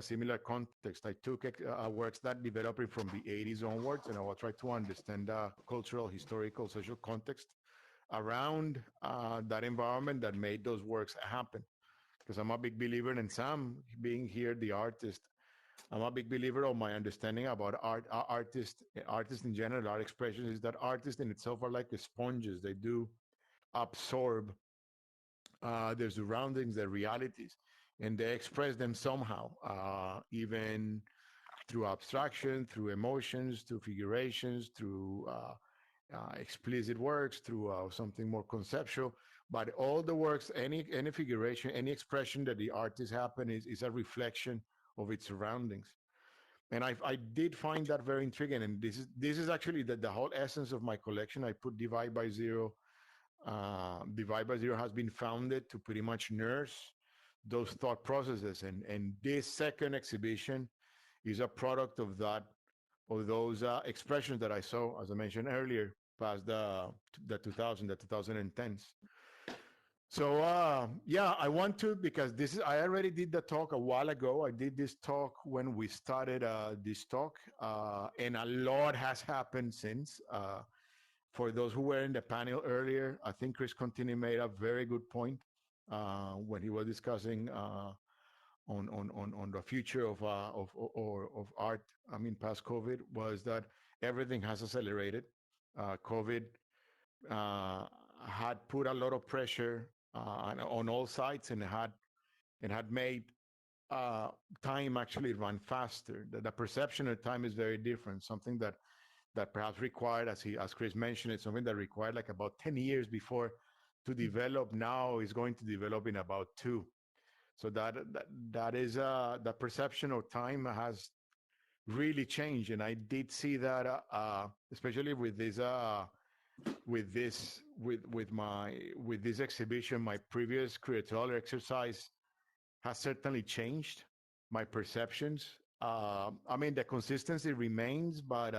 similar context. I took works that developed from the 80s onwards, and I will try to understand the cultural, historical, social context around that environment that made those works happen. Because I'm a big believer in Sam being here, the artist. I'm a big believer of my understanding about artists in general, art expression is that artists in itself are like the sponges. They do absorb their surroundings, their realities, and they express them somehow, even through abstraction, through emotions, through figurations, through explicit works, through something more conceptual. But all the works, any figuration, any expression that the artist happen is a reflection of its surroundings. And I did find that very intriguing. And this is actually the whole essence of my collection. I put Divide by Zero. Divide by Zero has been founded to pretty much nurse those thought processes. And this second exhibition is a product of that, of those expressions that I saw, as I mentioned earlier, past the 2010s. So yeah, I want to, because this is, I already did the talk a while ago. I did this talk when we started this talk, and a lot has happened since. For those who were in the panel earlier, I think Chris Contini made a very good point when he was discussing on the future of art. I mean, past COVID, was that everything has accelerated. COVID uh, had put a lot of pressure on all sides, and had made uh, time actually run faster. The perception of time is very different. Something that perhaps required, as Chris mentioned, it's something that required like about 10 years before to develop. Now is going to develop in about 2. So that is the perception of time has really changed, and I did see that, especially with this exhibition. My previous curatorial exercise has certainly changed my perceptions. I mean, the consistency remains, but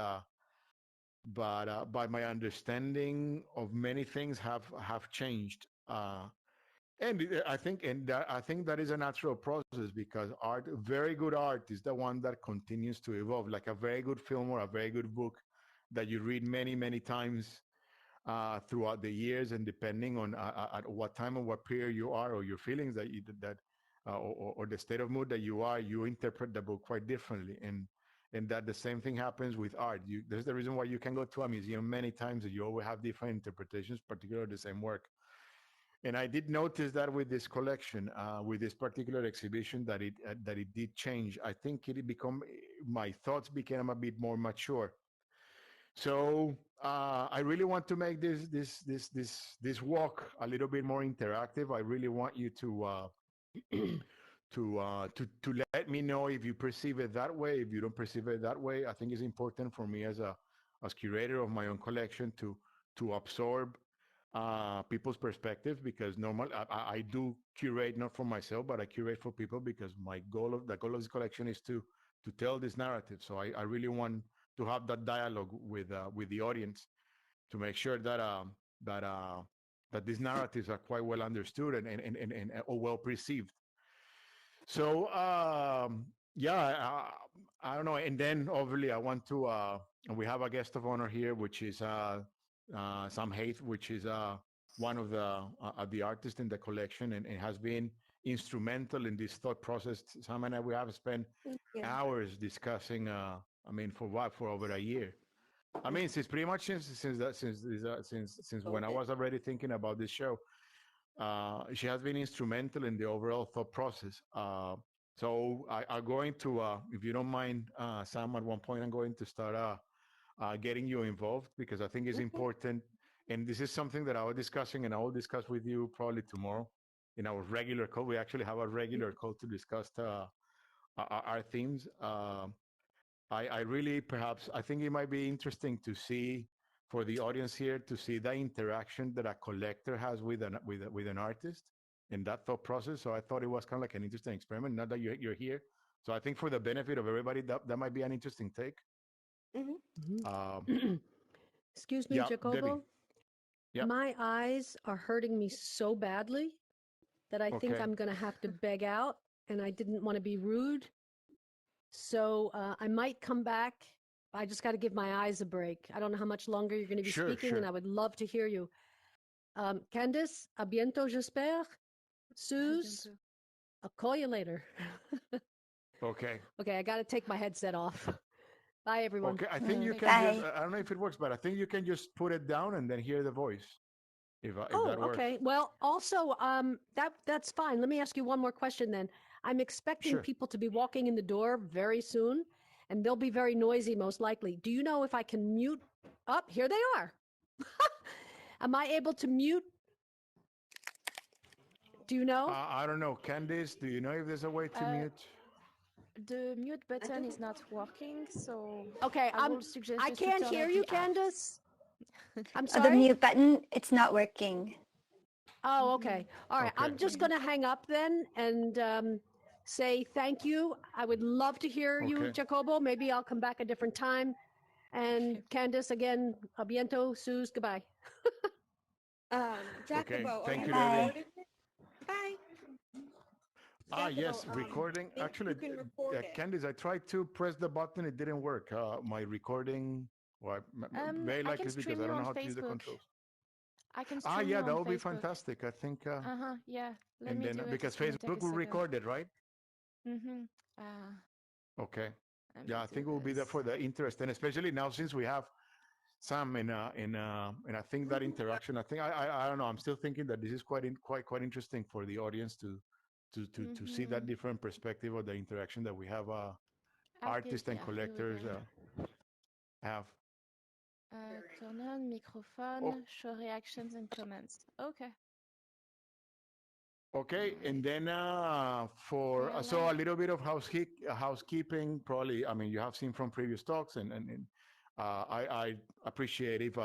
my understanding of many things have changed. I think that is a natural process, because art, very good art, is the one that continues to evolve, like a very good film or a very good book that you read many times throughout the years, and depending on at what time or what period you are, or your feelings or the state of mood that you are, you interpret the book quite differently. And that the same thing happens with art. There's the reason why you can go to a museum many times and you always have different interpretations, particularly the same work. And I did notice that with this collection, with this particular exhibition, that it did change. I think my thoughts became a bit more mature. So I really want to make this walk a little bit more interactive. I really want you to let me know if you perceive it that way. If you don't perceive it that way, I think it's important for me as curator of my own collection to absorb people's perspectives, because I do curate not for myself, but I curate for people, because the goal of this collection is to tell this narrative. So I really want to have that dialogue with the audience, to make sure that that these narratives are quite well understood and or well perceived. So yeah, I don't know. And then obviously I want to we have a guest of honor here, which is Sam Haith, which is one of the artists in the collection, and has been instrumental in this thought process. Sam and I, we have spent Thank you. hours discussing. I mean, for over a year. I mean, since pretty much since when I COVID. was already thinking about this show. She has been instrumental in the overall thought process. So I'm going to, if you don't mind, Sam, at one point I'm going to start getting you involved, because I think it's Okay. important. And this is something that I was discussing, and I will discuss with you probably tomorrow in our regular call. We actually have a regular call to discuss our themes. I really, perhaps, I think it might be interesting to see, for the audience here, to see the interaction that a collector has with an artist in that thought process. So I thought it was kind of like an interesting experiment. Not that you're here, so I think for the benefit of everybody, that might be an interesting take. Um, Excuse me, yeah, Debbie. Jacobo. Yeah. My eyes are hurting me so badly that I think Okay. I'm going to have to beg out, and I didn't want to be rude. So I might come back. I just got to give my eyes a break. I don't know how much longer you're going to be Sure, speaking, and sure. I would love to hear you. Candice, à bientôt, j'espère. Suze, I'll call you later. Okay. Okay, I got to take my headset off. Bye, everyone. Okay. I think you can just, Bye. I don't know if it works, but I think you can just put it down and then hear the voice if Oh, that works. okay. Well, also, that's fine. Let me ask you one more question then. I'm expecting Sure. people to be walking in the door very soon, and they'll be very noisy, most likely. Do you know if I can mute? Up, here they are. Am I able to mute? Do you know? I don't know. Candice, do you know if there's a way to Uh, mute? the mute button is not working, so Okay, I will suggest I just to can't turn hear off you, the app. Candace. I'm The sorry. mute button, it's not working. Oh, okay. All right. Okay. I'm just going to hang up then and say thank you. I would love to hear you, Okay. Jacobo. Maybe I'll come back a different time. And Okay. Candice, again, a biento, Suze, goodbye. Okay. Jacobo, are Thank you you, Lily. Bye. recording it? Bye. Yes, Jacobo, recording. Actually, you can record it. Candice, I tried to press the button. It didn't work. My recording, well, very I can likely because stream I you don't know on how to use the Facebook. controls. I can stream Yeah, you that on would be Facebook. fantastic. I think, Yeah. Let and me then do it. because It's gonna take Facebook a will second. record it, right? Uh, Okay. let Yeah, me I do think it will be there this. for the interest, and especially now since we have Sam and I think that interaction. I think I don't know. I'm still thinking that this is quite interesting for the audience to see that different perspective of the interaction that we have Ah, ok, artists and yeah, here we collectors go. have. Turn on Oh, microphone, show reactions and comments. Okay. okay, and then for so Voilà. a little bit of housekeeping, probably. I mean, you have seen from previous talks, and I appreciate if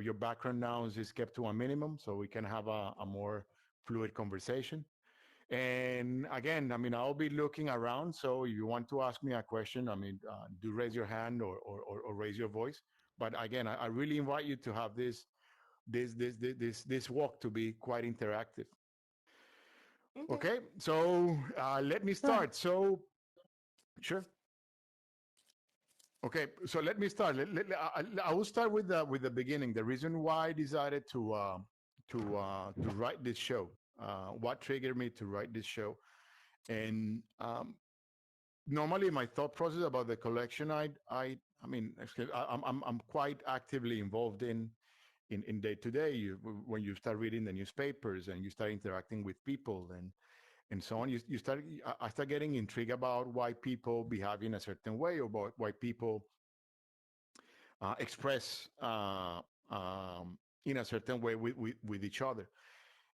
your background nouns is kept to a minimum, so we can have a more fluid conversation. And again, I mean, I'll be looking around. So if you want to ask me a question, I mean, do raise your hand or raise your voice. But again, I really invite you to have this walk to be quite interactive. Okay. Okay, so let me start. So, sure. Okay, so let me start. I will start with the beginning. The reason why I decided to write this show, what triggered me to write this show, and normally my thought process about the collection, I mean, I'm quite actively involved in day to day. When you start reading the newspapers and you start interacting with people and so on, you start I start getting intrigued about why people behave in a certain way, or about why people express in a certain way with each other.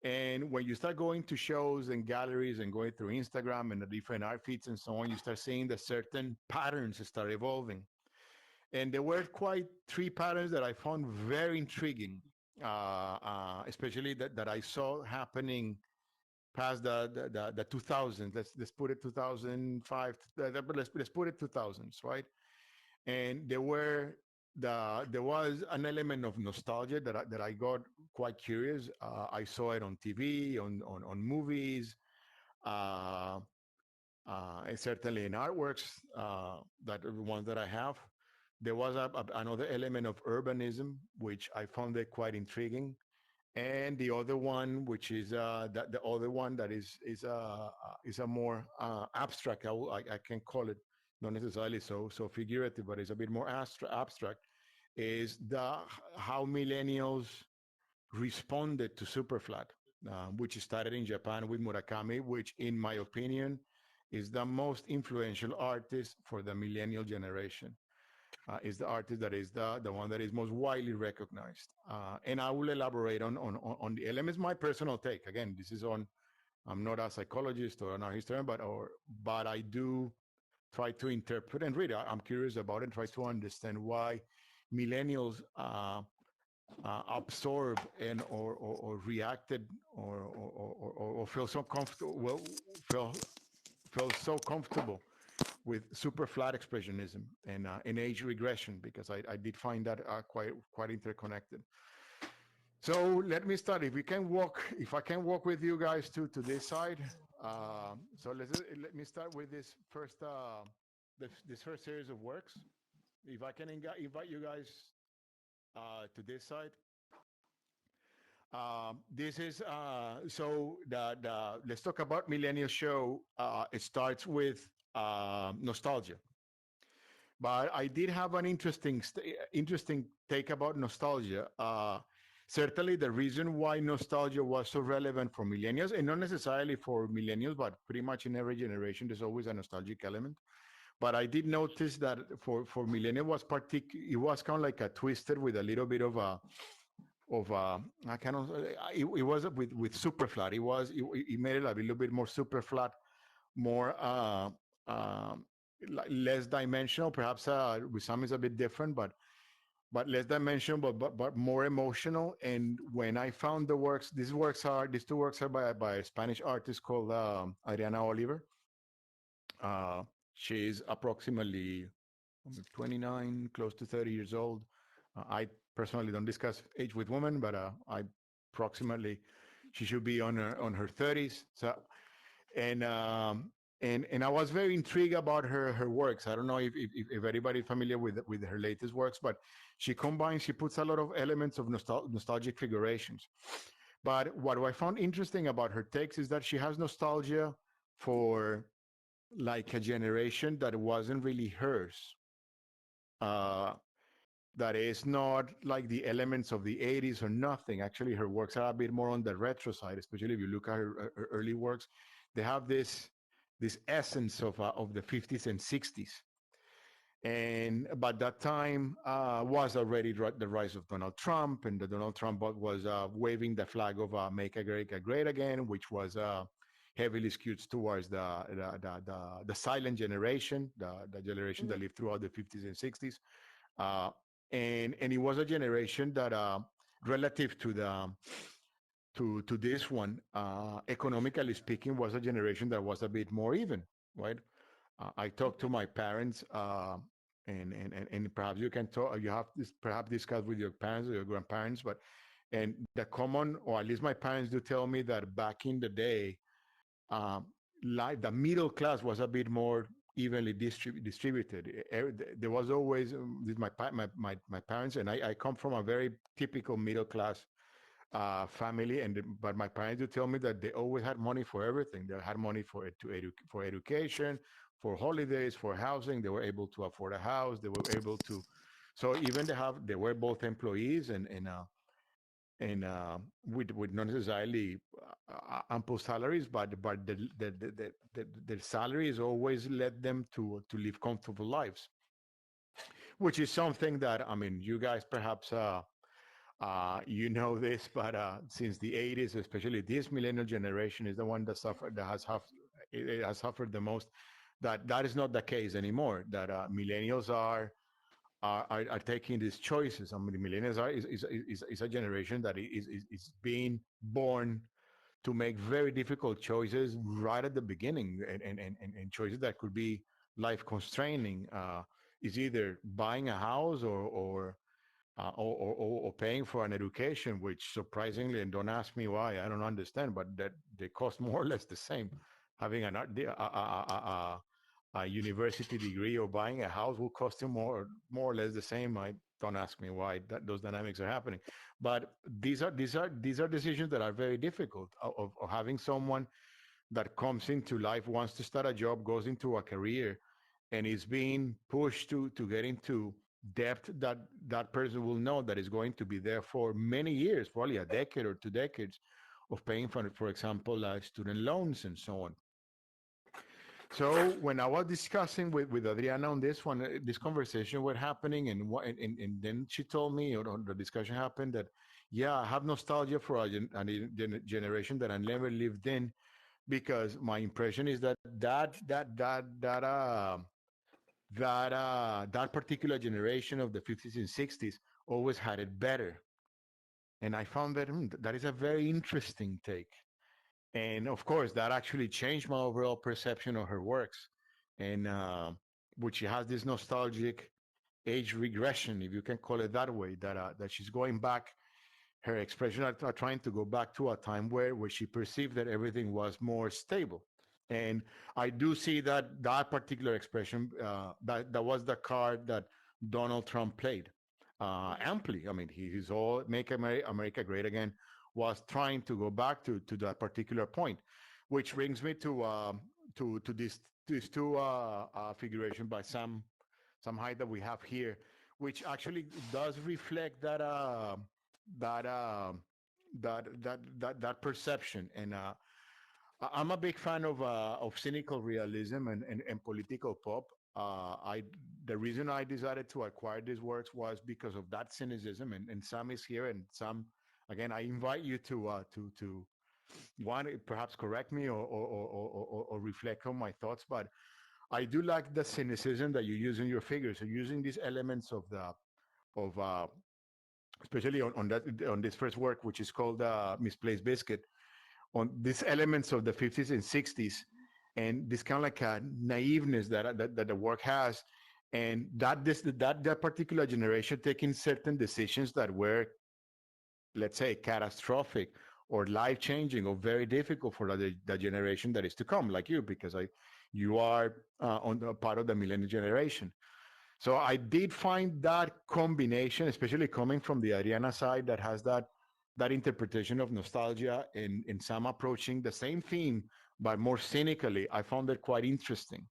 And when you start going to shows and galleries and going through Instagram and the different art feeds and so on, you start seeing that certain patterns start evolving. And there were quite three patterns that I found very intriguing, especially that I saw happening past the 2000s. Let's put it 2005. Let's put it 2000s, right? And there was an element of nostalgia that I got quite curious. I saw it on TV, on movies, uh, and certainly in artworks, that the ones that I have. There was another element of urbanism, which I found it quite intriguing. And the other one, which is the other one that is a more abstract. I can call it, not necessarily so figurative, but it's a bit more abstract. Is the how millennials responded to Superflat, which started in Japan with Murakami, which, in my opinion, is the most influential artist for the millennial generation. Is the artist that is the one that is most widely recognized. And I will elaborate on the elements. My personal take. Again, this is on. I'm not a psychologist or an art historian, but I do try to interpret and read. I'm curious about it and try to understand why millennials absorb and or reacted or feel so comfortable. Well, feel felt so comfortable with super flat expressionism and age regression, because I did find that quite interconnected. So let me start. If I can walk with you guys to this side. So let me start with this first. this first series of works. If I can invite you guys to this side. This is so the let's talk about Millennial Show. It starts with nostalgia, but I did have an interesting take about nostalgia. Certainly, the reason why nostalgia was so relevant for millennials, and not necessarily for millennials, but pretty much in every generation, there's always a nostalgic element. But I did notice that for millennial was it was kind of like a twisted with a little bit of I cannot it was with super flat. It made it a little bit more super flat, more less dimensional. Perhaps with some is a bit different, but less dimensional, but more emotional. And when I found the works, these two works are by a Spanish artist called Adriana Oliver. Uh, she's approximately 29, close to 30 years old. I personally don't discuss age with women, but I approximately she should be on her 30s. So and and I was very intrigued about her works. I don't know if anybody familiar with her latest works, but she puts a lot of elements of nostalgic figurations. But what I found interesting about her takes is that she has nostalgia for like a generation that wasn't really hers. Uh, that is not like the elements of the 80s or nothing. Actually, her works are a bit more on the retro side, especially if you look at her early works. They have this essence of the 50s and 60s. And but that time was already the rise of Donald Trump, and the Donald Trump was waving the flag of "Make America Great Again," which was heavily skewed towards the silent generation, the generation that Mhm. lived throughout the 50s and 60s. Uh, and it was a generation that, relative to this one, economically speaking, was a generation that was a bit more even, right? I talked to my parents, and perhaps you can talk. You have this perhaps discuss with your parents or your grandparents, but and the common, or at least my parents do tell me that back in the day, um, like the middle class was a bit more evenly distributed. There was always my parents, and I come from a very typical middle class family, but my parents do tell me that they always had money for everything. They had money for education, for holidays, for housing. They were able to afford a house. They were able to, so even they were both employees and with not necessarily ample salaries, but the salaries always led them to live comfortable lives, which is something that I mean, you guys perhaps you know this, but since the 80s, especially this millennial generation is the one it has suffered the most. That is not the case anymore. That millennials are taking these choices. I mean, the millennials is a generation that is being born to make very difficult choices right at the beginning, and choices that could be life constraining. Is either buying a house or paying for an education, which surprisingly, and don't ask me why, I don't understand, but that they cost more or less the same. Having a university degree or buying a house will cost you more or less the same. I don't ask me why those dynamics are happening, but these are decisions that are very difficult. Of having someone that comes into life, wants to start a job, goes into a career, and is being pushed to get into debt that person will know that is going to be there for many years, probably a decade or 2 decades, of paying for example, student loans and so on. So when I was discussing with Adriana on this one, this conversation was happening, and then she told me, or the discussion happened, that yeah, I have nostalgia for a generation that I never lived in, because my impression is that particular generation of the 50s and 60s always had it better. And I found that that is a very interesting take. And of course, that actually changed my overall perception of her works, and which has this nostalgic age regression, if you can call it that way, that she's going back. Her expression are trying to go back to a time where she perceived that everything was more stable. And I do see that that particular expression, that was the card that Donald Trump played amply. I mean, he's all make America great again was trying to go back to that particular point, which brings me to these two figuration by some height that we have here, which actually does reflect that that perception. And I'm a big fan of cynical realism and political pop. I The reason I decided to acquire these works was because of that cynicism, and Sam is here, and Sam, again, I invite you to one, perhaps correct me or reflect on my thoughts, but I do like the cynicism that you use in your figures. So using these elements of the of especially on that on this first work, which is called Misplaced Biscuit, on these elements of the 50s and 60s, and this kind of like a naiveness that the work has, and that particular generation taking certain decisions that were, let's say, catastrophic or life changing or very difficult for the generation that is to come, like you, because you are on the part of the millennial generation. So I did find that combination, especially coming from the Adriana side, that has that interpretation of nostalgia and some approaching the same theme, but more cynically. I found it quite interesting.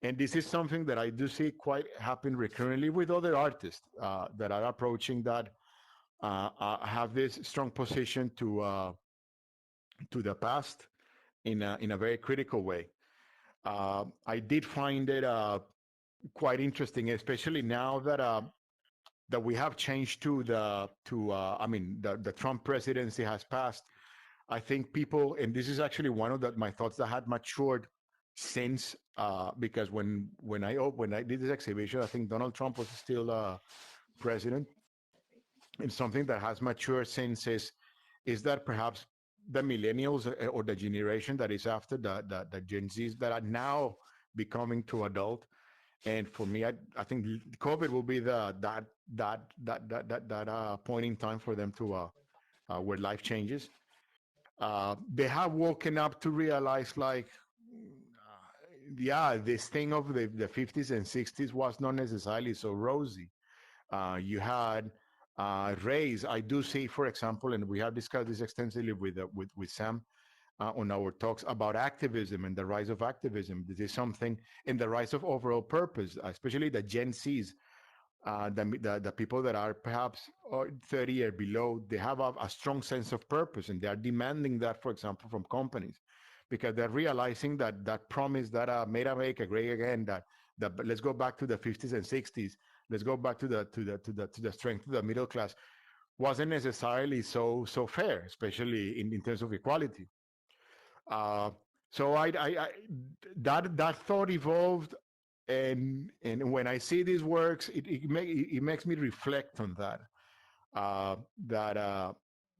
And this is something that I do see quite happen recurrently with other artists that are approaching that, have this strong position to the past in a very critical way. I did find it quite interesting, especially now that we have changed I mean, the Trump presidency has passed. I think people, and this is actually one of my thoughts that had matured since, because when I did this exhibition, I think Donald Trump was still president, and something that has matured since is that perhaps the millennials, or the generation that is after the Gen Zs that are now becoming to adult. And for me, I think COVID will be that point in time for them to where life changes. They have woken up to realize, like, yeah, this thing of the 50s and 60s was not necessarily so rosy. You had race. I do see, for example, and we have discussed this extensively with Sam on our talks about activism and the rise of activism. This is something in the rise of overall purpose, especially the Gen Zs, the people that are perhaps 30 or below. They have a strong sense of purpose, and they are demanding that, for example, from companies, because they're realizing that promise that made America great again. That let's go back to the 50s and 60s. Let's go back to the strength of the middle class wasn't necessarily so fair, especially in terms of equality. Uh, so that thought evolved, and when I see these works, it makes me reflect on that. Uh, that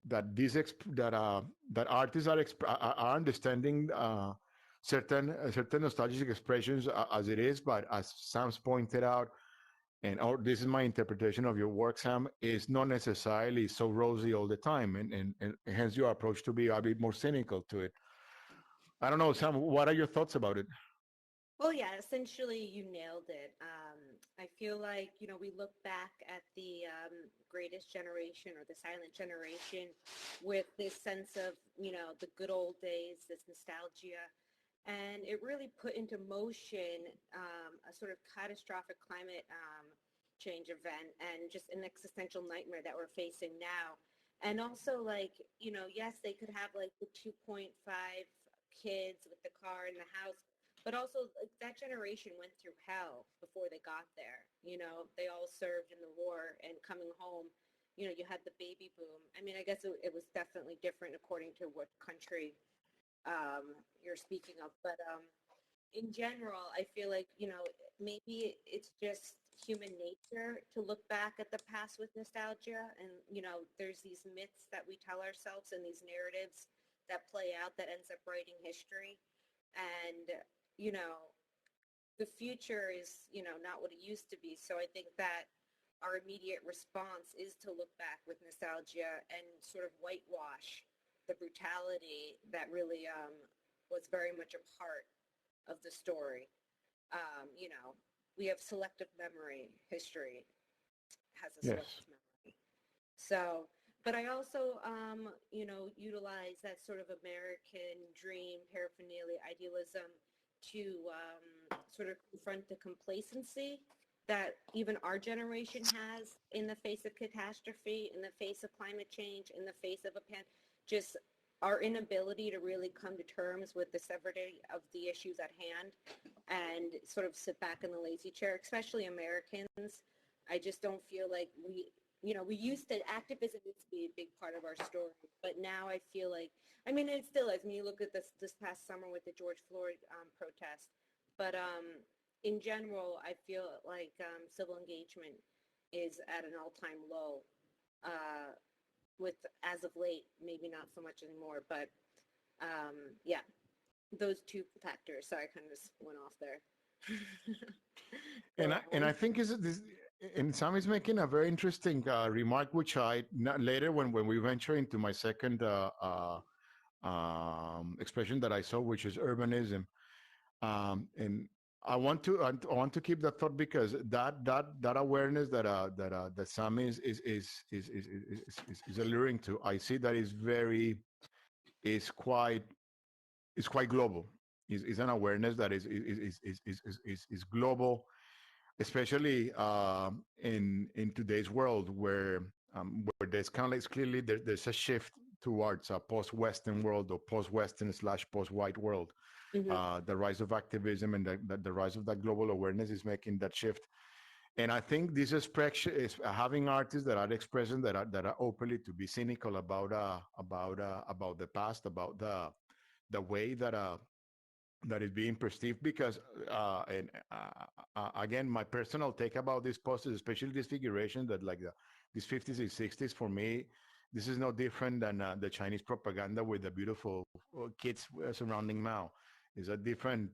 that artists are understanding certain nostalgic expressions as it is, but as Sam's pointed out, and this is my interpretation of your work, Sam, is not necessarily so rosy all the time, and hence your approach to be a bit more cynical to it. I don't know, Sam, what are your thoughts about it? Well, yeah, essentially you nailed it. I feel like, we look back at the greatest generation or the silent generation with this sense of, the good old days, this nostalgia. And it really put into motion a sort of catastrophic climate change event and just an existential nightmare that we're facing now. And also, like, yes, they could have like the 2.5 kids with the car in the house, but also like, that generation went through hell before they got there. They all served in the war, and coming home, you had the baby boom. I mean, I guess it was definitely different according to what country you're speaking of. But in general, I feel like, maybe it's just human nature to look back at the past with nostalgia. And, there's these myths that we tell ourselves and these narratives that play out that ends up writing history. And, you know, the future is, not what it used to be. So I think that our immediate response is to look back with nostalgia and sort of whitewash the brutality that really was very much a part of the story. You know, we have selective memory. History has a Yes. selective memory. So, but I also, you know, utilize that sort of American dream, paraphernalia, idealism to sort of confront the complacency that even our generation has in the face of catastrophe, in the face of climate change, in the face of just our inability to really come to terms with the severity of the issues at hand and sort of sit back in the lazy chair, especially Americans. I just don't feel like we used to, activism used to be a big part of our story, but now I feel like, I mean, it still is. I mean, you look at this past summer with the George Floyd protest, but in general, I feel like civil engagement is at an all-time low. With as of late, maybe not so much anymore, but yeah, those two factors. Sorry, I kind of just went off there. And I think is this, and Sam is making a very interesting remark, which later when we venture into my second expression that I saw, which is urbanism, and I want to keep that thought because that awareness that Sam is alluring to, I see that is quite is quite global. Is an awareness that is global, especially in today's world where there's kind of like clearly there's a shift towards a post-Western world or post-Western slash post-white world. The rise of activism and the rise of that global awareness is making that shift. And I think this expression is having artists that are expressing that are openly to be cynical about the past, about the way that is being perceived. Because again, my personal take about this post is especially this figuration that like these 50s and 60s, for me this is no different than the Chinese propaganda with the beautiful kids surrounding Mao. It's a different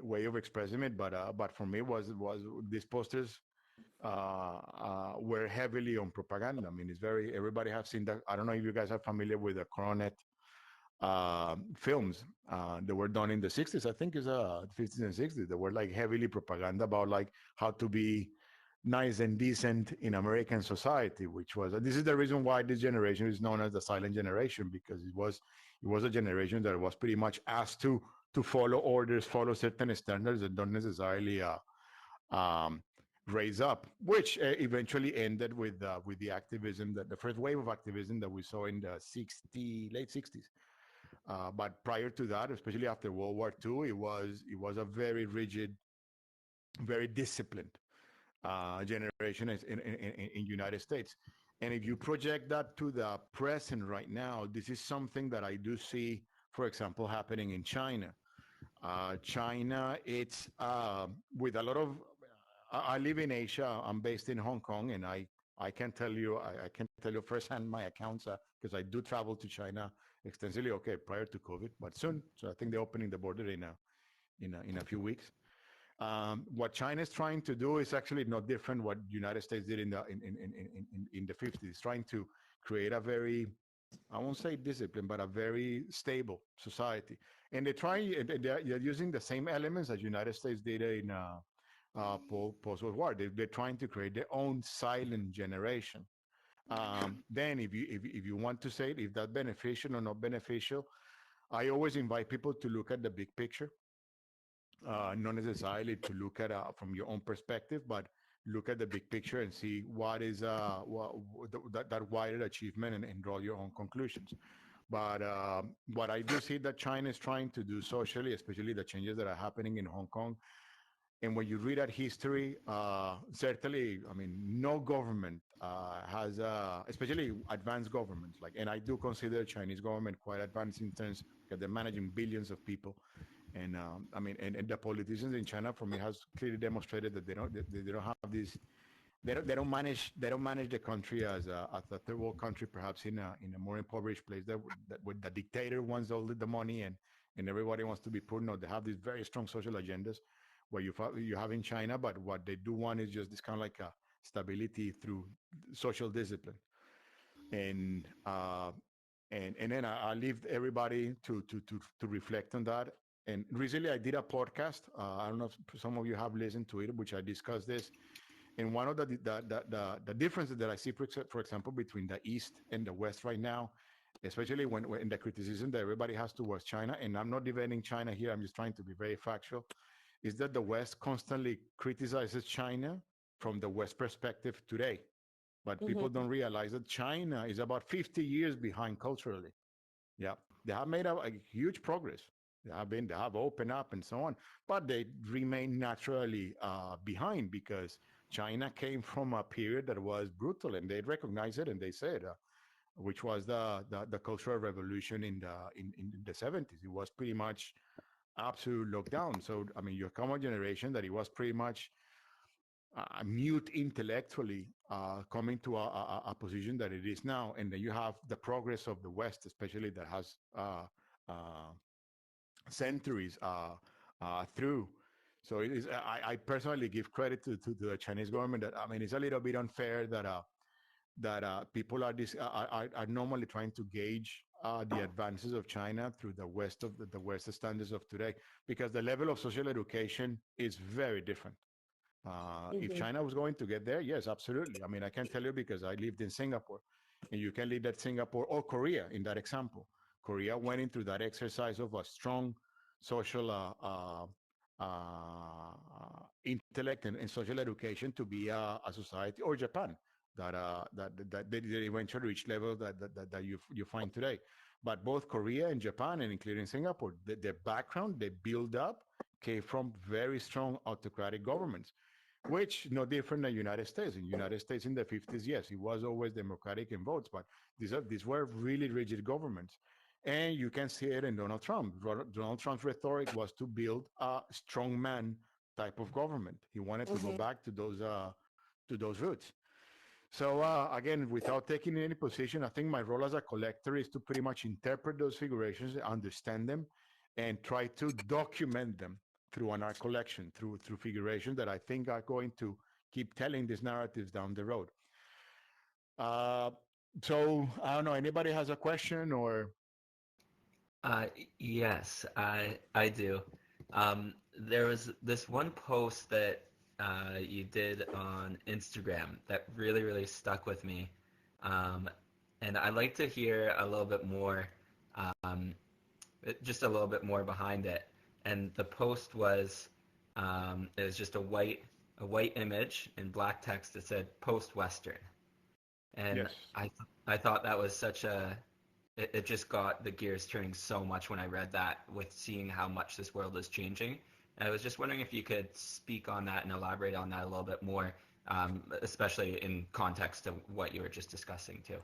way of expressing it, but for me was these posters were heavily on propaganda. I mean, it's very, everybody have seen that. I don't know if you guys are familiar with the Coronet films that were done in the 60s. I think it's 50s and 60s. They were like heavily propaganda about like how to be nice and decent in American society, which was, this is the reason why this generation is known as the silent generation, because it was a generation that was pretty much asked to follow orders, follow certain standards that don't necessarily um, raise up, which eventually ended with the activism, that the first wave of activism that we saw in the late 60s. But prior to that, especially after World War II, it was a very rigid, very disciplined generation in United States. And if you project that to the present right now, this is something that I do see, for example, happening in China. China, it's with a lot of. I live in Asia. I'm based in Hong Kong, and I can tell you, I can tell you firsthand my accounts because I do travel to China extensively. Okay, prior to COVID, but soon. So I think they're opening the border in a few weeks. What China is trying to do is actually not different what the United States did in the 50s. It's trying to create a very, I won't say discipline, but a very stable society. And they're using the same elements that United States did in post-World War. They're trying to create their own silent generation. Then if you want to say it, if that's beneficial or not beneficial, I always invite people to look at the big picture, not necessarily to look at from your own perspective, but look at the big picture and see what is that wider achievement, and draw your own conclusions. But what I do see that China is trying to do socially, especially the changes that are happening in Hong Kong, and when you read that history, certainly, I mean, no government has, especially advanced governments, like, and I do consider the Chinese government quite advanced in terms because they're managing billions of people. And I mean, and the politicians in China, for me, has clearly demonstrated that they don't have this. They don't manage the country as a third world country, perhaps in a more impoverished place that where the dictator wants all the money, and everybody wants to be poor. No, they have these very strong social agendas where you have in China, but what they do want is just this kind of like a stability through social discipline. And And then I leave everybody to reflect on that. And recently I did a podcast. I don't know if some of you have listened to it, which I discussed this. And one of the differences that I see, for example, between the East and the West right now, especially when in the criticism that everybody has towards China, and I'm not defending China here, I'm just trying to be very factual, is that the West constantly criticizes China from the West perspective today. But people don't realize that China is about 50 years behind culturally. Yeah, they have made a huge progress. They have opened up and so on, but they remain naturally behind because China came from a period that was brutal, and they recognize it and they said, which was the cultural revolution in the 70s. It was pretty much absolute lockdown. So I mean, you come a generation that it was pretty much mute intellectually, coming to a position that it is now. And then you have the progress of the West, especially that has uh, centuries through. So it is. I personally give credit to the Chinese government. That I mean, it's a little bit unfair that people are normally trying to gauge the advances of China through the West standards of today, because the level of social education is very different. If China was going to get there, yes, absolutely. I mean, I can tell you because I lived in Singapore, and you can live at Singapore or Korea in that example. Korea went into that exercise of a strong social intellect and social education to be a society, or Japan that they eventually reach levels that you find today. But both Korea and Japan, and including Singapore, their background, they build up, came from very strong autocratic governments, which no different than United States. In the United States in the 50s, yes, it was always democratic in votes, but these were really rigid governments. And you can see it in Donald Trump. Donald Trump's rhetoric was to build a strongman type of government. He wanted to go back to those roots. So again, without taking any position, I think my role as a collector is to pretty much interpret those figurations, understand them, and try to document them through an art collection, through figurations that I think are going to keep telling these narratives down the road. Uh, so I don't know. Anybody has a question or? Yes, I do. There was this one post that you did on Instagram that really, really stuck with me. Um, and I'd like to hear a little bit more, um, just a little bit more behind it. And the post was, it was just a white image in black text that said post-Western. And Yes. I thought that was such a it just got the gears turning so much when I read that, with seeing how much this world is changing. And I was just wondering if you could speak on that and elaborate on that a little bit more, especially in context of what you were just discussing too.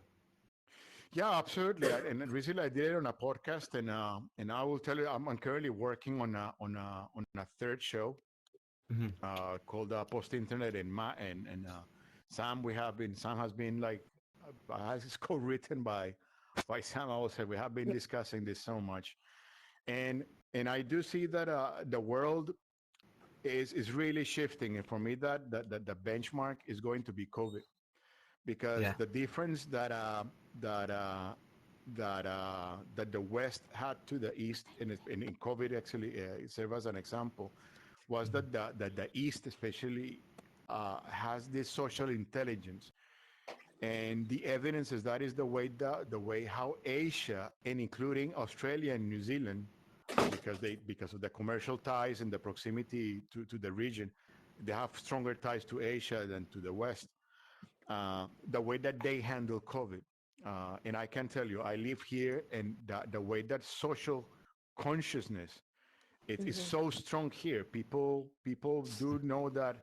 Yeah, absolutely. And recently I did it on a podcast, and I will tell you, I'm currently working on a third show Hmm. called Post Internet, and Sam has been like, it's co-written by Sam. I will say we have been discussing this so much, and I do see that the world is really shifting, and for me that the benchmark is going to be COVID, because Yeah. the difference that the West had to the East, and in COVID actually served as an example, was that the East especially has this social intelligence, and the evidence is that is the way how Asia, and including Australia and New Zealand, because of the commercial ties and the proximity to the region, they have stronger ties to Asia than to the West. The way that they handle COVID. And I can tell you, I live here, and the way that social consciousness it is so strong here. People do know that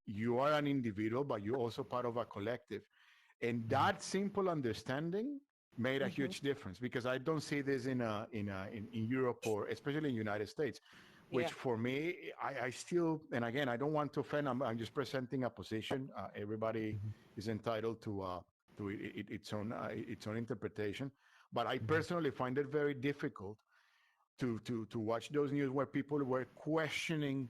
you are an individual, but you're also part of a collective. And that simple understanding made a huge difference, because I don't see this in Europe, or especially in the United States, which for me, I still, and again, I don't want to offend. I'm just presenting a position. Everybody is entitled to its own interpretation. But I personally find it very difficult to watch those news where people were questioning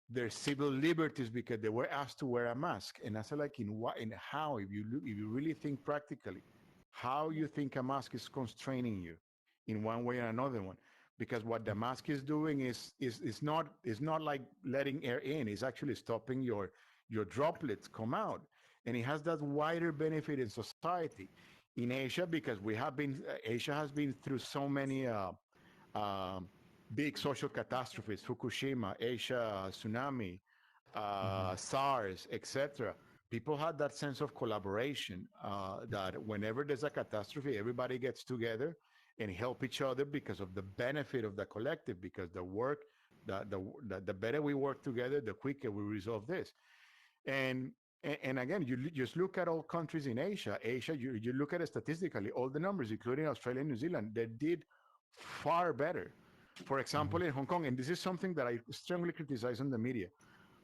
their civil liberties because they were asked to wear a mask. And I said, like, in what, in how, if you really think practically, how you think a mask is constraining you in one way or another one. Because what the mask is doing is not like letting air in. It's actually stopping your droplets come out, and it has that wider benefit in society. In Asia, because Asia has been through so many um, big social catastrophes: Fukushima, Asia tsunami, SARS, etc. People had that sense of collaboration, that whenever there's a catastrophe, everybody gets together and help each other because of the benefit of the collective. Because the better we work together, the quicker we resolve this. And and again, just look at all countries in Asia. You look at it statistically, all the numbers, including Australia and New Zealand, they did far better. For example, in Hong Kong, and this is something that I strongly criticize on the media,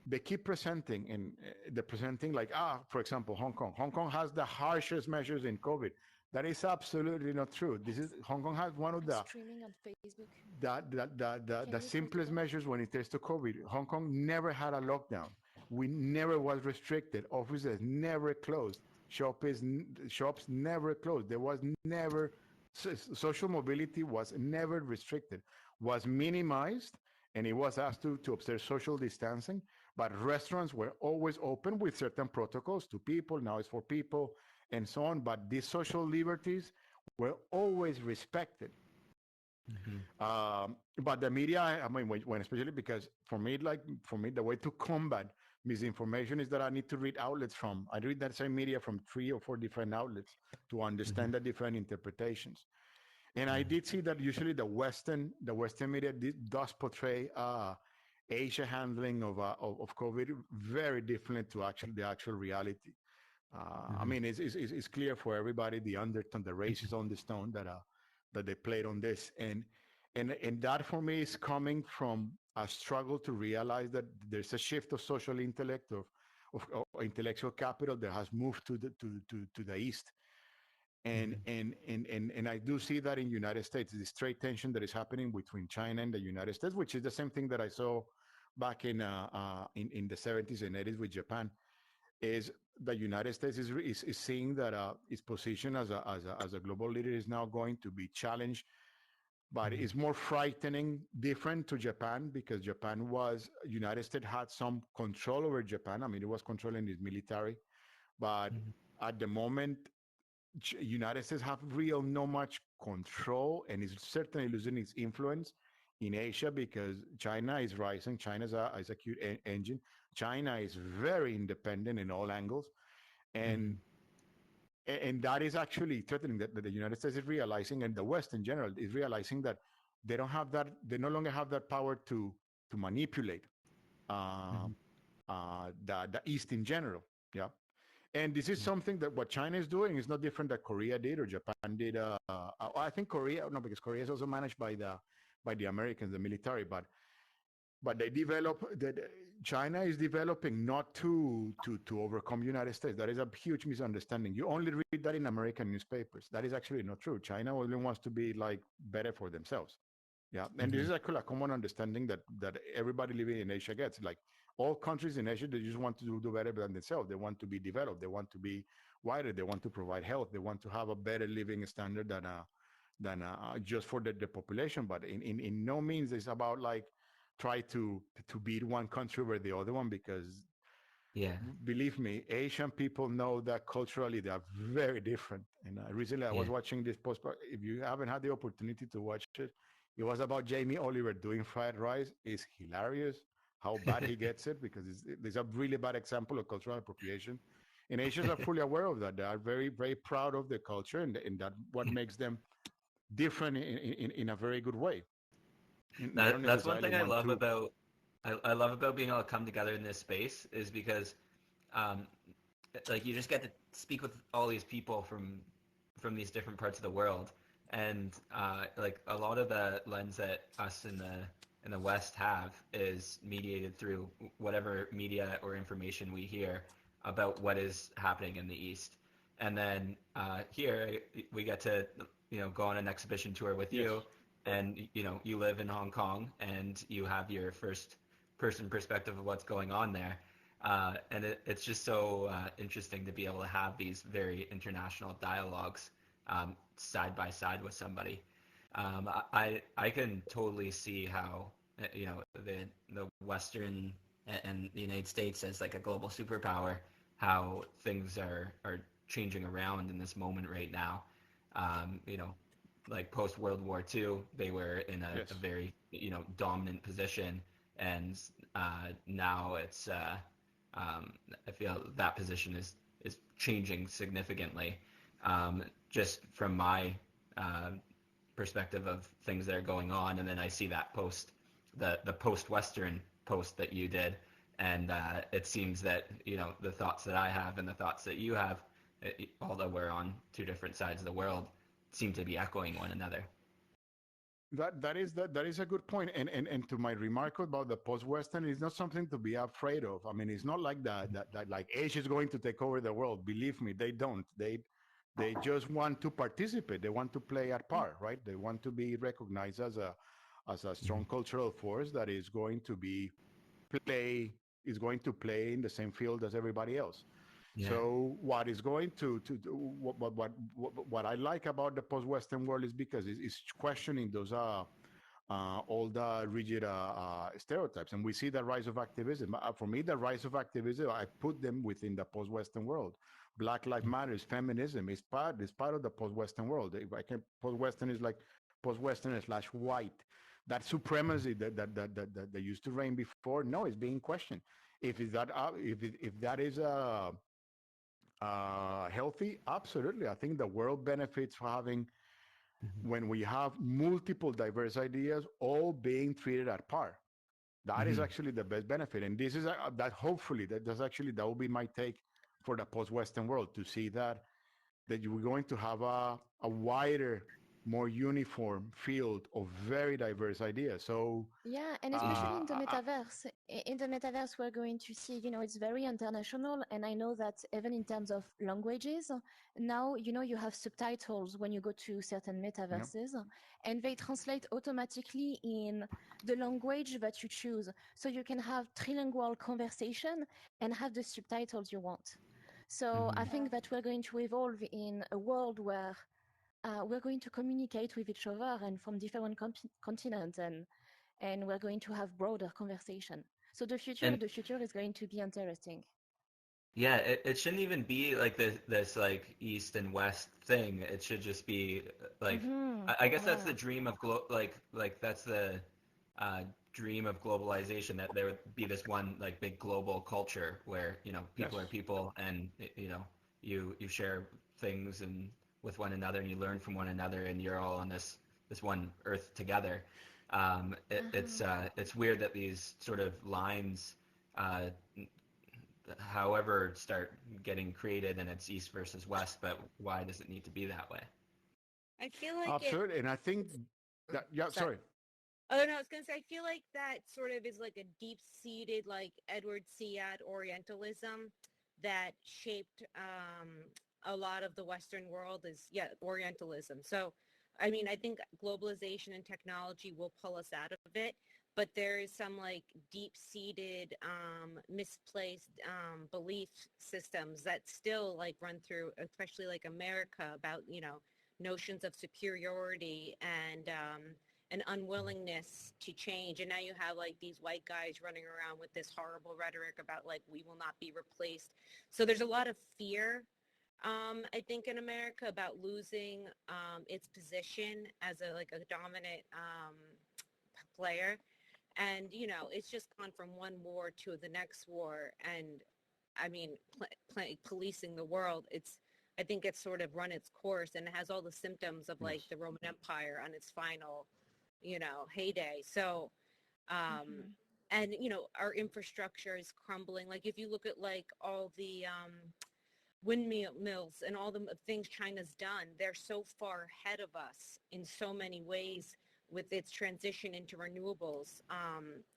they keep presenting, and they're presenting like, for example, Hong Kong has the harshest measures in COVID. That is absolutely not true. This is Hong Kong has one of I'm streaming on Facebook. the Can you close the simplest door? measures when it comes to COVID. Hong Kong never had a lockdown. We never was restricted. Offices never closed. Shops never closed. There was never social mobility was never restricted. Was minimized, and it was asked to observe social distancing. But restaurants were always open with certain protocols: to people, now it's for people, and so on. But these social liberties were always respected. But the media, I mean, when especially because for me, the way to combat misinformation is that I need to read outlets from. I read that same media from 3 or 4 different outlets to understand the different interpretations. And I did see that usually the Western media does portray Asia handling of COVID very differently to the actual reality. I mean, it's clear for everybody the undertone, the racist undertone that they played on this, and that for me is coming from a struggle to realize that there's a shift of social intellect of intellectual capital that has moved to the east, and I do see that in United States, this trade tension that is happening between China and the United States, which is the same thing that I saw back in the 70s and 80s with Japan. Is the United States is seeing that its position as a global leader is now going to be challenged, but it's more frightening, different to Japan, because United States had some control over Japan. I mean, it was controlling its military, but at the moment, United States have real no much control, and is certainly losing its influence in Asia because China is rising. China is a cute engine. China is very independent in all angles, and and that is actually threatening that the United States is realizing, and the West in general is realizing that they don't have that. They no longer have that power to manipulate the East in general. Yeah. And this is something that what China is doing is not different that Korea did or Japan did. I think Korea, no, because Korea is also managed by the Americans, the military, but they develop that China is developing not to overcome United States. That is a huge misunderstanding. You only read that in American newspapers. That is actually not true. China only wants to be like better for themselves. Yeah, and this is actually a common understanding that everybody living in Asia gets. Like all countries in Asia, they just want to do better than themselves. They want to be developed. They want to be wider. They want to provide health. They want to have a better living standard than just for the population. But in no means it's about like try to beat one country over the other one, because believe me, Asian people know that culturally they are very different. And recently I was watching this post. If you haven't had the opportunity to watch it, it was about Jamie Oliver doing fried rice. It's hilarious how bad he gets it, because it's a really bad example of cultural appropriation. And Asians are fully aware of that. They are very, very proud of their culture, and that what makes them different in a very good way. That's one thing I love about being able to come together in this space, is because like you just get to speak with all these people from these different parts of the world, and like a lot of the lens that us in the West have is mediated through whatever media or information we hear about what is happening in the East. And then here we get to go on an exhibition tour with you. And you live in Hong Kong, and you have your first person perspective of what's going on there, and it's just so interesting to be able to have these very international dialogues side by side with somebody. I can totally see how the Western and the United States as like a global superpower, how things are changing around in this moment right now. You know, like post World War II, they were in a Yes. very dominant position, and now it's I feel that position is changing significantly. Just from my uh, perspective of things that are going on, and then I see that the post-Western post that you did, and it seems that the thoughts that I have and the thoughts that you have, although we're on two different sides of the world, seem to be echoing one another. That is a good point. And to my remark about the post-Western, it's not something to be afraid of. I mean, it's not like that like Asia is going to take over the world. Believe me, they don't. They just want to participate. They want to play at par, right? They want to be recognized as a strong cultural force that play is going to play in the same field as everybody else. Yeah. So what is going to what I like about the post-Western world is because it's questioning those all the rigid stereotypes, and we see the rise of activism. For me, the rise of activism, I put them within the post-Western world. Black Lives Matter, feminism is part of the post-Western world. If I can, post-Western is like post-Western slash white. That supremacy that used to reign before, no, is being questioned. If that is healthy, absolutely. I think the world benefits from having Mhm. when we have multiple diverse ideas all being treated at par. That is Mhm. actually the best benefit, and this is that hopefully that will be my take for the post-Western world, to see that you are going to have a wider, more uniform field of very diverse ideas. So Yeah, and especially uh, in the metaverse. In the metaverse, we're going to see, it's very international. And I know that even in terms of languages, now, you have subtitles when you go to certain yeah. metaverses, and they translate automatically in the language that you choose. So you can have trilingual conversation and have the subtitles you want. So I Mhm. think that we're going to evolve in a world where we're going to communicate with each other and from different continents, and we're going to have broader conversation. So And the future is going to be interesting. yeah, it shouldn't even be like this like East and West thing. It should just be like Mm-hmm. I guess that's Yeah. the dream of like that's the uh, dream of globalization, that there would be this one like big global culture where Yes. people are people, and you share things and with one another, and you learn from one another, and you're all on this one earth together. It's weird that these sort of lines uh, however start getting created, and it's East versus West, but why does it need to be that way? I feel like it. Absolutely. And I think that, yeah, Sorry. sorry. Oh no, I was gonna say I feel like that sort of is like a deep-seated like Edward Said Orientalism that shaped a lot of the Western world is Orientalism. So, I mean, I think globalization and technology will pull us out of it, but there is some like deep-seated misplaced belief systems that still like run through, especially like America, about notions of superiority and an unwillingness to change. And now you have like these white guys running around with this horrible rhetoric about like we will not be replaced. So there's a lot of fear, I think, in America about losing its position as a like a dominant player. And it's just gone from one war to the next war. And I mean, policing the world, I think it's sort of run its course, and it has all the symptoms of like Yes. the Roman Empire on its final heyday. So um Mm-hmm. and our infrastructure is crumbling. Like if you look at like all the windmills and all the things China's done, they're so far ahead of us in so many ways with its transition into renewables.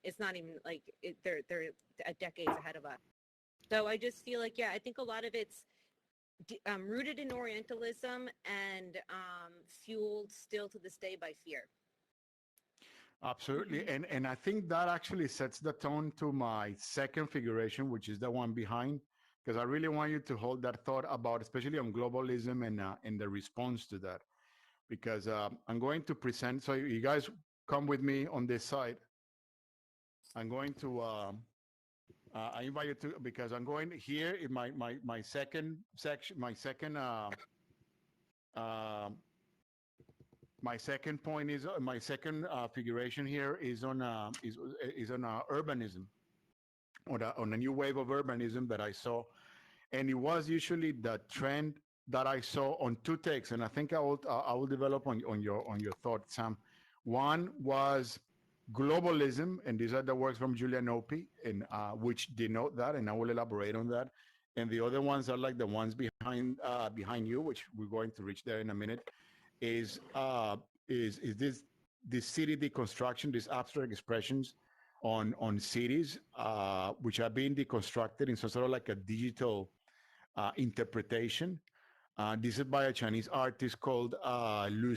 It's not even like they're a decades ahead of us. So I just feel like, yeah, I think a lot of it's rooted in Orientalism and fueled still to this day by fear. Absolutely. And I think that actually sets the tone to my second figuration, which is the one behind because I really want you to hold that thought about, especially on globalism and the response to that. Because I'm going to present, so you guys come with me on this side. I'm going to, I invite you to, because I'm going here in my second section, uh, my second point is my second figuration here is on urbanism, on a new wave of urbanism that I saw, and it was usually the trend that I saw on two takes, and I think I will develop on your thought, Sam. One was globalism, and these are the works from Julian Opie, and which denote that, and I will elaborate on that. And the other ones are like the ones behind you, which we're going to reach there in a minute. Is this city deconstruction, these abstract expressions on cities, which are being deconstructed in some sort of like a digital interpretation. This is by a Chinese artist called Lu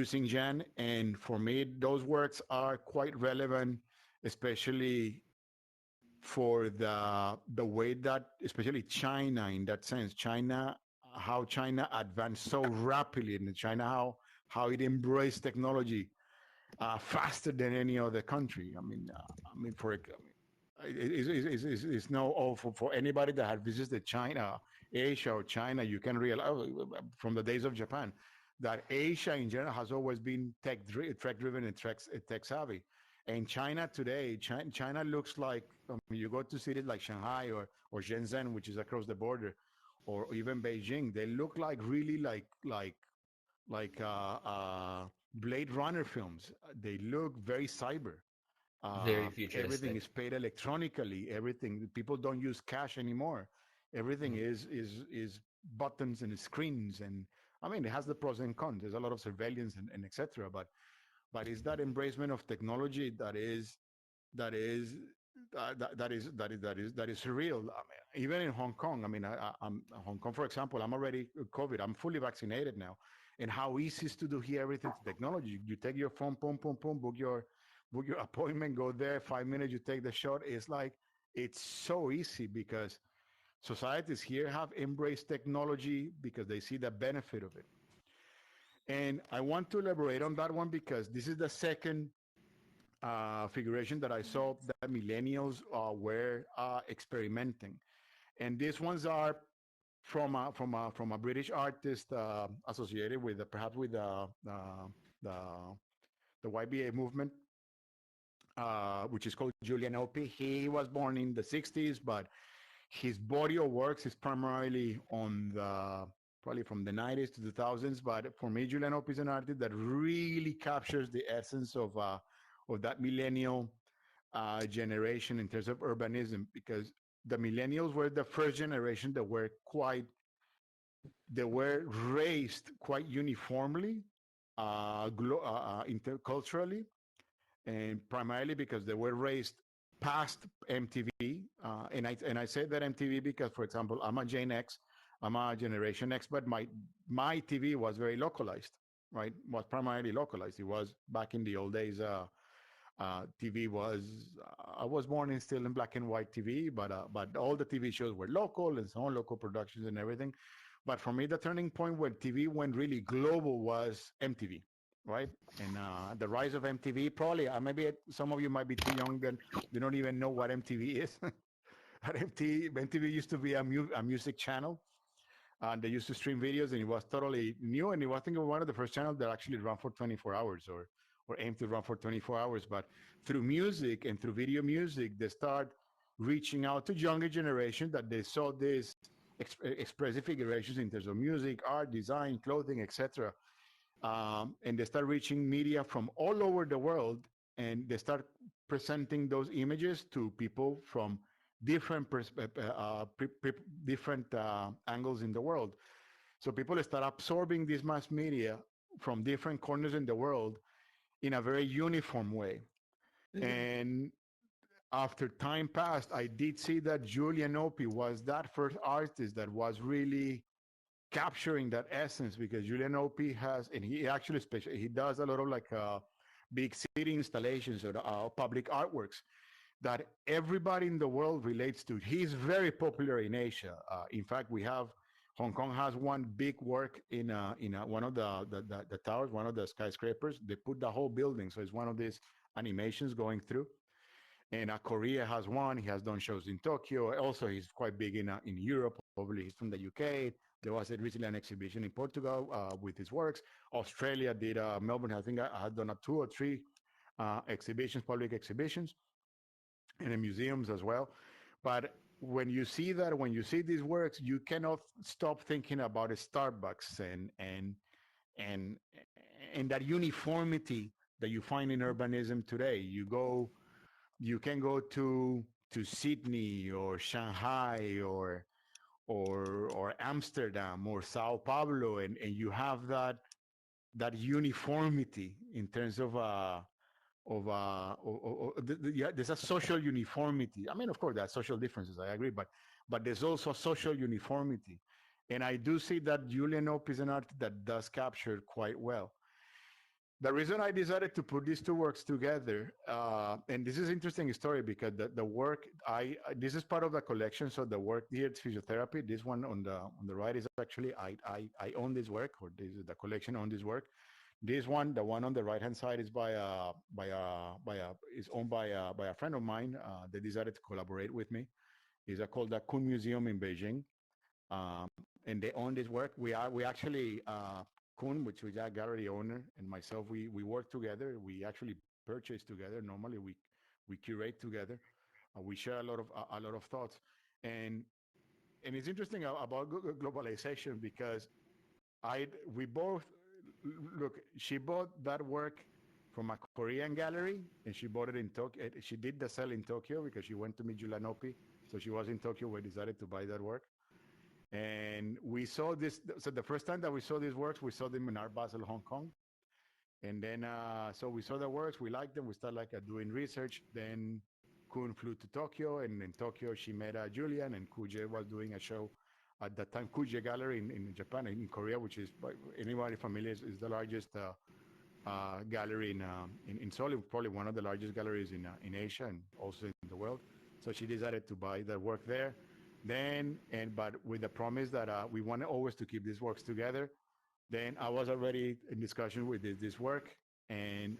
Xingjian, and for me, those works are quite relevant, especially for the way that, especially China, in that sense, how China advanced so rapidly, and China how it embraced technology faster than any other country. It's no, for anybody that had visited China, Asia or China, you can realize from the days of Japan that Asia in general has always been tech driven and tech savvy. And China today, China looks like, you go to cities like Shanghai or Shenzhen, which is across the border, or even Beijing, they look like really like Blade Runner films. They look very cyber. Very Everything futuristic. is paid electronically. Everything, people don't use cash anymore. Everything Mhm. is buttons and screens, and I mean it has the pros and cons. There's a lot of surveillance and etc. But it's that embracement of technology that is that is surreal. I mean, even in Hong Kong, I mean, I'm Hong Kong, for example. I'm already COVID. I'm fully vaccinated now, and how easy is to do here everything to technology. You take your phone, boom, boom, boom, book your appointment, go there. 5 minutes, you take the shot. It's like it's so easy because societies here have embraced technology because they see the benefit of it. And I want to elaborate on that one because this is the second figuration that I saw that millennials were experimenting, and these ones are from a British artist associated with perhaps with the the YBA movement, which is called Julian Opie. He was born in the 60s, but his body of works is primarily on the probably from the 90s to the 2000s. But for me, Julian Opie is an artist that really captures the essence of that millennial generation in terms of urbanism, because the millennials were the first generation that were raised quite uniformly, interculturally, and primarily because they were raised past MTV. And I say that MTV because, for example, I'm a Gen X, I'm a Generation X, but my TV was very localized, right? Was primarily localized. It was back in the old days. TV was I was born in still in black and white TV, but all the TV shows were local and so on, local productions and everything. But for me, the turning point when TV went really global was MTV, right? And the rise of MTV. Probably maybe some of you might be too young and you don't even know what MTV is. MTV used to be a music channel. They used to stream videos, and it was totally new. And it was, I think, one of the first channels that actually ran for 24 hours, or aimed to run for 24 hours. But through music and through video music, they start reaching out to younger generation that they saw these expressive figurations in terms of music, art, design, clothing, etc. And they start reaching media from all over the world, and they start presenting those images to people from different different angles in the world. So people start absorbing this mass media from different corners in the world in a very uniform way. Mhm. And after time passed, I did see that Julian Opie was that first artist that was really capturing that essence, because Julian Opie has, and he actually he does a lot of like big city installations or public artworks. that everybody in the world relates to. He's very popular in Asia. In fact, we have Hong Kong has one big work in one of the towers, one of the skyscrapers. They put the whole building, so it's one of these animations going through. And Korea has one. He has done shows in Tokyo. Also, he's quite big in Europe. Probably he's from the UK. There was recently an exhibition in Portugal with his works. Australia did Melbourne. I think I had done 2 or 3 exhibitions, public exhibitions, and in museums as well. But when you see that, when you see these works, you cannot stop thinking about a Starbucks and and that uniformity that you find in urbanism today. You can go to Sydney or Shanghai or Amsterdam or Sao Paulo, and you have that uniformity in terms yeah, there's a social uniformity. I mean, of course, there are social differences. I agree, but there's also a social uniformity, and I do see that Julian Ope is an art that does capture quite well. The reason I decided to put these 2 works together, and this is an interesting story because the work this is part of the collection. So the work here, it's physiotherapy. This one on the right is actually I own this work, or this is the collection on this work. This one, the one on the right hand side, is is owned by a friend of mine. They decided to collaborate with me. It's called the Kun Museum in Beijing, um, and they own this work. We actually Kun, which is a gallery owner, and myself, we work together. We actually purchase together. Normally, we curate together. We share a lot of thoughts, and it's interesting about globalization because we both look. She bought that work from a Korean gallery, and she bought it in Tokyo. She did the sale in Tokyo because she went to meet Julian Opi, so she was in Tokyo. We decided to buy that work. And we saw this. So the first time that we saw these works, we saw them in Art Basel, Hong Kong. And then, so we saw the works, we liked them. We started doing research. Then Kun flew to Tokyo, and in Tokyo she met Julian, and Kuje was doing a show at that time. Kuje Gallery in Japan, in Korea, which is, anybody familiar, is the largest gallery in Seoul, probably one of the largest galleries in Asia and also in the world. So she decided to buy the work there. But with the promise that we want always to keep these works together. Then I was already in discussion with this work, and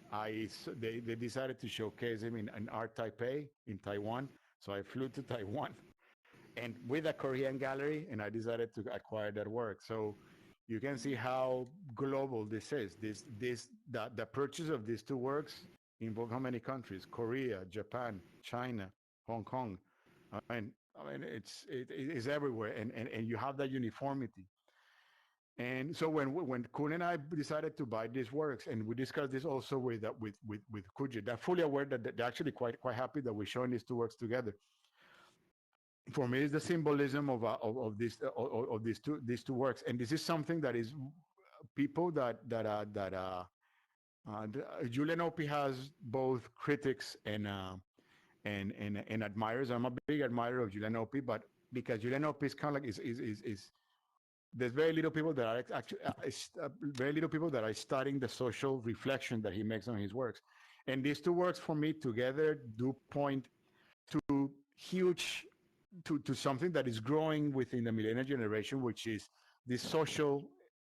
they decided to showcase him in Art Taipei in Taiwan. So I flew to Taiwan, and with a Korean gallery, and I decided to acquire that work. So you can see how global this is. The purchase of these 2 works involve how many countries? Korea, Japan, China, Hong Kong. I mean, it's everywhere, and you have that uniformity. And so when Kun and I decided to buy these works, and we discussed this also with Kuji, they're fully aware that they're actually quite happy that we're showing these 2 works together. For me, it's the symbolism of these two works, and this is something that is people Julian Opie has both critics and admirers. I'm a big admirer of Julian Opie, but because Julian Opie is kind of is there's very little people that are actually very little people that are studying the social reflection that he makes on his works, and these 2 works for me together do point to huge to something that is growing within the millennial generation, which is this social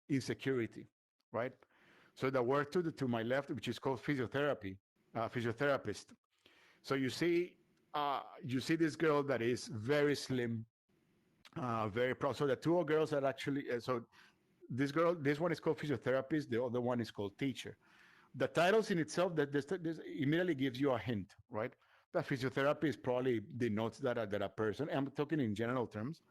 insecurity, right? So the work to my left, which is called physiotherapy, physiotherapist. So you see this girl that is very slim, very proud. So the 2 girls are actually so this one is called physiotherapist, the other one is called teacher. The titles in itself this immediately gives you a hint, right? The physiotherapy is probably denotes that a person. I'm talking in general terms.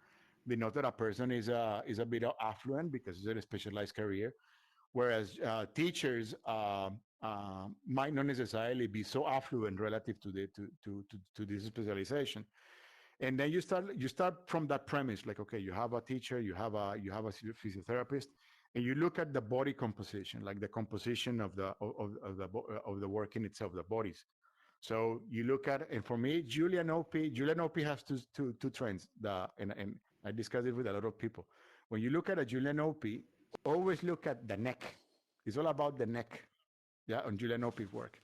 Denote that a person is a bit affluent because it's a specialized career, whereas teachers might not necessarily be so affluent relative to this specialization. And then you start from that premise, like, okay, you have a teacher, you have a physiotherapist, and you look at the body composition, like the composition of the work in itself, the bodies. So you look at, and for me, Julian Opie has two trends. And I discuss it with a lot of people. When you look at a Julian Opie, always look at the neck. It's all about the neck, yeah, on Julian Opie's work.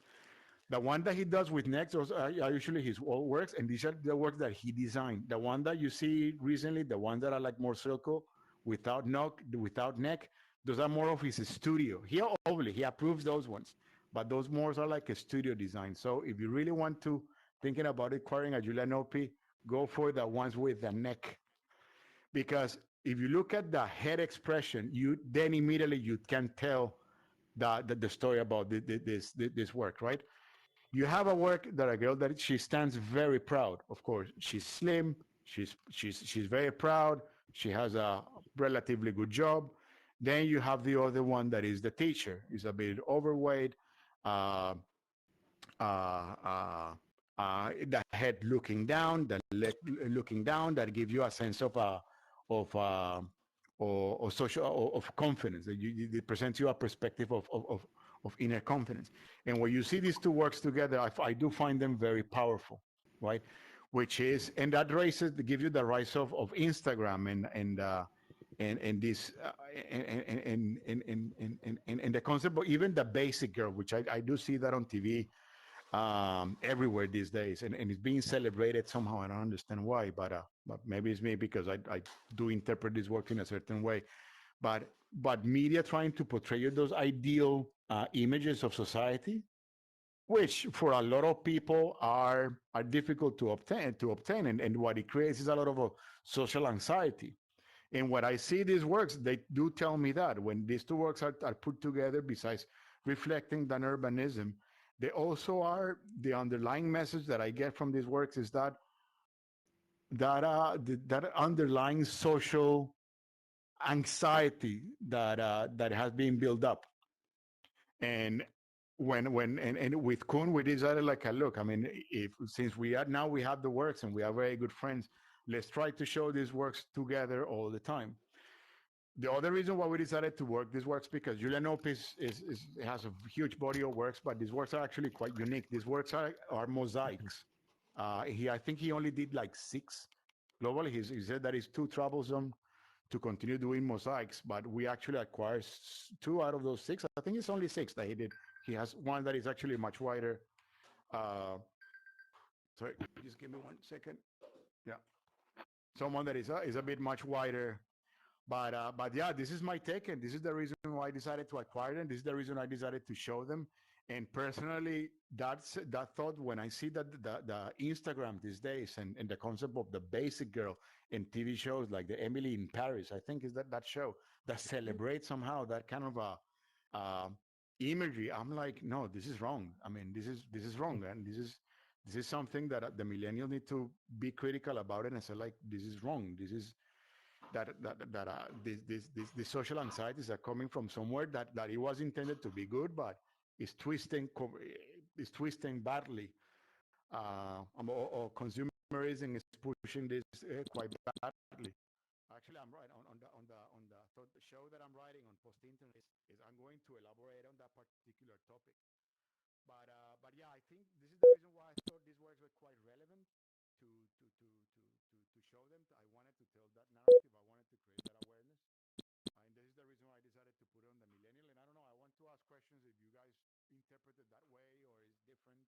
The one that he does with Next are usually his old works, and these are the works that he designed. The one that you see recently, the ones that are like more circle, without neck, those are more of his studio. He approves those ones, but those more are like a studio design. So if you really want to thinking about acquiring a Giulianopi, go for the ones with the neck, because if you look at the head expression, you then immediately you can tell the story about this work, right? You have a work that a girl that she stands very proud. Of course, she's slim. She's very proud. She has a relatively good job. Then you have the other one that is the teacher. Is a bit overweight. Uh, the head looking down, the leg looking down. That gives you a sense of or social of confidence. It presents you a perspective of inner confidence. And when you see these two works together, I do find them very powerful, right? Which is, and that raises, give you the rise of Instagram and this and the concept of even the basic girl, which I do see that on TV everywhere these days, and it's being celebrated somehow. I don't understand why, but maybe it's me because I do interpret this work in a certain way. But media trying to portray those ideal images of society, which for a lot of people are difficult to obtain, and what it creates is a lot of social anxiety. And what I see these works, they do tell me that when these two works are put together, besides reflecting the urbanism, they also are the underlying message that I get from these works is that underlying social anxiety that has been built up. And and with Kuhn, we decided like, look, I mean, if since we have the works and we are very good friends, let's try to show these works together all the time. The other reason why we decided to work these works because Julian Opis has a huge body of works, but these works are actually quite unique. These works are mosaics. I think he only did like 6 globally. He said that it's too troublesome to continue doing mosaics, but we actually acquired 2 out of those 6. I think it's only 6 that he did. He has one that is actually much wider. Sorry, just give me 1 second. Yeah, someone that is a bit much wider. But yeah, this is my take, and this is the reason why I decided to acquire them. This is the reason I decided to show them. And personally, that thought when I see that the Instagram these days and the concept of the basic girl in TV shows like the Emily in Paris, I think is that show that celebrates somehow that kind of a imagery. I'm like, no, this is wrong. I mean, this is wrong, and this is something that the millennials need to be critical about it and say like, this is wrong. This is these social anxieties are coming from somewhere that it was intended to be good, but is twisting badly. Or consumerism is pushing this quite badly. Actually, I'm right on the show that I'm writing on post internet is I'm going to elaborate on that particular topic. But yeah, I think this is the reason why I thought these works were quite relevant to show them. I wanted to tell that narrative. I wanted to create that awareness, and this is the reason why I decided to put it on the millennial. And I don't know. I want to ask questions if you guys interpret it that way or is different.